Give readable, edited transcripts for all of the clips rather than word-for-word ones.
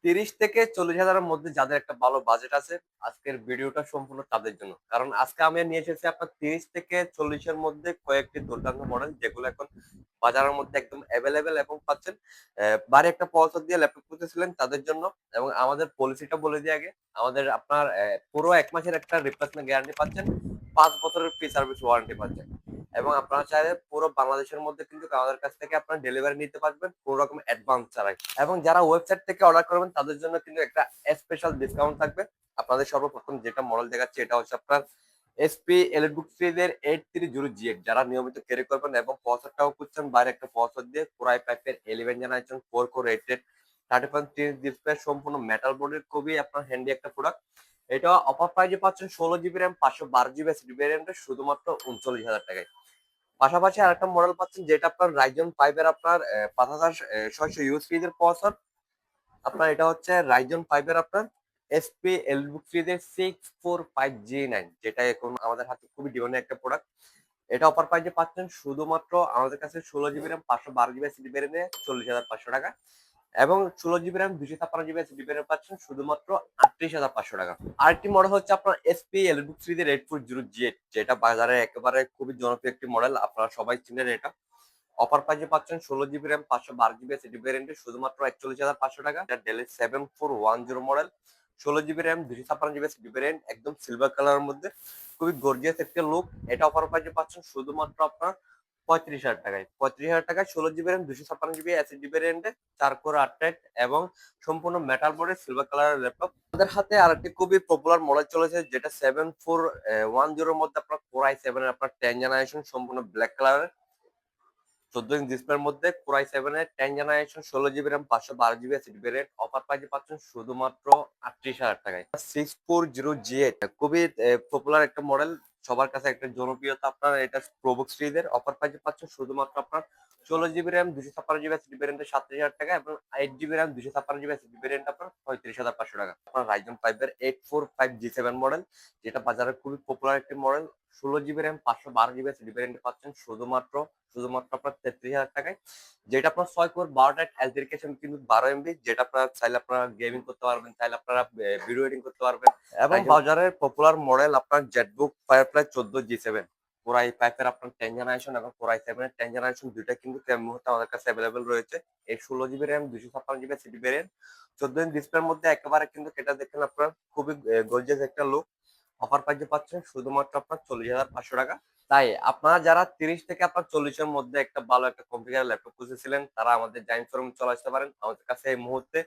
30 থেকে 40,000 এর মধ্যে যাদের একটা ভালো বাজেট আছে, আজকের ভিডিওটা সম্পূর্ণ তাদের জন্য। কারণ আজকে আমি নিয়ে এসেছি আপনার 30 থেকে 40 এর মধ্যে কয়েকটি দুর্দান্ত মডেল যেগুলো এখন বাজারের মধ্যে একদম এভেলেবেল এবং পাচ্ছেন। বাড়ি একটা পছন্দ দিয়ে ল্যাপটপ খুঁজতেছিলেন তাদের জন্য। এবং আমাদের পলিসিটা বলে দিই আগে। আমাদের আপনার পুরো ১ মাসের একটা রিপ্লেসমেন্ট গ্যারান্টি পাচ্ছেন। ৫ বছরের ফ্রি সার্ভিস ওয়ারেন্টি পাচ্ছেন। এবং আপনারা চাইলে পুরো বাংলাদেশের মধ্যে কিন্তু আমাদের কাছ থেকে আপনারা ডেলিভারি নিতে পারবেন কোনো রকম অ্যাডভান্স ছাড়াই। এবং যারা ওয়েবসাইট থেকে অর্ডার করবেন তাদের জন্য কিন্তু একটা স্পেশাল ডিসকাউন্ট থাকবে। আপনাদের সর্বপ্রথম যেটা মডেল দেখাচ্ছি এটা হচ্ছে আপনার এসপি এলিটবুক সিরিজের 8300GX যারা নিয়মিত ক্যারি করবেন এবং প্রসেসরটাও খুঁজছেন বাইরে একটা প্রসেসর দিয়ে কোরাই ফাইভের 11 জেনারেশন 4 কোর রেটেড 30.3 ডিসপ্লে সম্পূর্ণ মেটাল বডির খুবই আপনার হ্যান্ডি একটা প্রোডাক্ট। এটা অফার প্রাইজে পাচ্ছেন 16 জিবি র্যাম 512 জিবি এসএসডি ভ্যারিয়েন্টে শুধুমাত্র 39,000 টাকায়। পাশাপাশি আরেকটা মডেল পাচ্ছেন যেটা আপনার রাইজন 5 এর আপনার 5600 ইউ সিরিজের প্রসেসর। আপনার এটা হচ্ছে রাইজন 5 এর আপনার এসপি এলিটবুক সিরিজের 645G9 যেটা এখন আমাদের হাতে খুবই ডিমান্ডিং একটা প্রোডাক্ট। এটা অফার প্রাইজে পাচ্ছেন শুধুমাত্র আমাদের কাছে 16 জিবি র্যাম 512 জিবি এসএসডি ভ্যারিয়েন্টে 40,500 টাকা এবং 16 GB RAM 256 GB SSD variant পাচ্ছেন শুধুমাত্র 38,500 টাকা। আরেকটি মডেল হচ্ছে আপনার এসপি এলিটবুক সিরিজের 840G8 যেটা বাজারে একেবারে খুবই জনপ্রিয় একটি মডেল, আপনারা সবাই চিনেন এটা। অফার প্রাইজে পাচ্ছেন 16 জিবি র্যাম 512 জিবি এসএসডি ভ্যারিয়েন্টে শুধুমাত্র 41,500 টাকা। এটা Dell 7410 model, 16 GB RAM 256 GB SSD variant একদম সিলভার কালারের মধ্যে খুবই গর্জিয়াস একটা লুক। এটা অফার প্রাইজে পাচ্ছেন শুধুমাত্র আপনার 35,000 টাকায়। 35,000 টাকায় 16 জিবি র্যাম 256 জিবি এসএসডি ভ্যারিয়েন্টে 4 কোর 8 থ্রেড এবং সম্পূর্ণ মেটাল বডি সিলভার কালারের ল্যাপটপ। আমাদের হাতে আরেকটি খুবই পপুলার মডেল চলেছে যেটা 7410 মধ্যে আপনার কোর i7 এর আপনার 10 জেনারেশন সম্পূর্ণ ব্ল্যাক কালারের 14 ইঞ্চ ডিসপ্লের মধ্যে কোর i7 এর 10 generation 16 GB RAM 512 GB SSD variant offer প্রাইজে পাচ্ছেন শুধুমাত্র 38,000 টাকায়। 640G8 খুবই পপুলার একটা মডেল, সবার কাছে একটা জনপ্রিয়তা আপনার এটা প্রোবুক সিরিজের। অফার প্রাইজে পাচ্ছেন শুধুমাত্র আপনার 16 জিবি র্যাম 256 জিবি এসএসডি ভ্যারিয়েন্টে 37,000 টাকা এবং 8 GB RAM 256 GB SSD variant আপনার 35,500 টাকা। আপনার রাইজন 5 এর 845G7 মডেল যেটা বাজারে খুবই পপুলার একটি model. 16 GB RAM 512 GB SSD ভ্যারিয়েন্টে পাচ্ছেন শুধুমাত্র আপনার 33,000 টাকায়। যেটা আপনার 6 কোর 12 অ্যালজিরিকেশন কিন্তু 12 MB যেটা আপনারা চাইলে আপনারা গেমিং করতে পারবেন, চাইলে আপনারা ভিডিও এডিটিং করতে পারবেন। এবং বাজারের পপুলার মডেল আপনার জেটবুক ফায়ারফ্লাই 14G7 কোরাই 5 এর আপনার 10 জেনারেশন এবং কোরাই 7 এর 10 জেনারেশন দুইটা কিন্তু এই মুহূর্তে আমাদের কাছে अवेलेबल রয়েছে। এই 16 GB RAM 256 GB SSD variant 14 inch ডিসপ্লের মধ্যে একেবারে কিন্তু এটা দেখেন আপনার খুবই গর্জিয়াস একটা লুক। অফার প্রাইজে পাচ্ছেন শুধুমাত্র আপনার 40,500 টাকা। তাই আপনারা যারা 30 থেকে আপনার 40 এর মধ্যে একটা ভালো একটা কনফিগার ল্যাপটপ খুঁজেছিলেন তারা আমাদের জাইন্ট শোরুমে চলে আসতে পারেন। আমাদের কাছে এই মুহূর্তে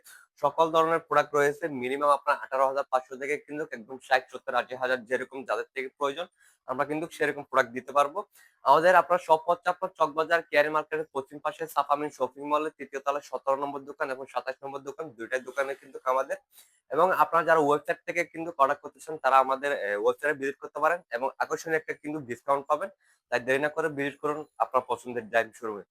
সকল ধরনের প্রোডাক্ট রয়েছে। মিনিমাম আপনার 18,500 থেকে কিন্তু একদম 60, 70, 80,000 যেরকম যাদের থেকে প্রয়োজন আমরা কিন্তু সেরকম প্রোডাক্ট দিতে পারবো। আমাদের আপনার শপ হচ্ছে আপনার চকবাজার কেয়ারি মার্কেটের পশ্চিম পাশে সাফামিন শপিং মলের ৩য় তলায় ১৭ নম্বর দোকান এবং ২৭ নম্বর দোকান, দুইটাই দোকানে কিন্তু আমাদের। এবং আপনারা যারা ওয়েবসাইট থেকে কিন্তু অর্ডার করতে চান তারা আমাদের ওয়েবসাইটে ভিজিট করতে পারেন এবং আকর্ষণীয় একটা কিন্তু ডিসকাউন্ট পাবেন। তাই দেরি না করে ভিজিট করুন আপনার পছন্দের জাইন্ট শোরুমে।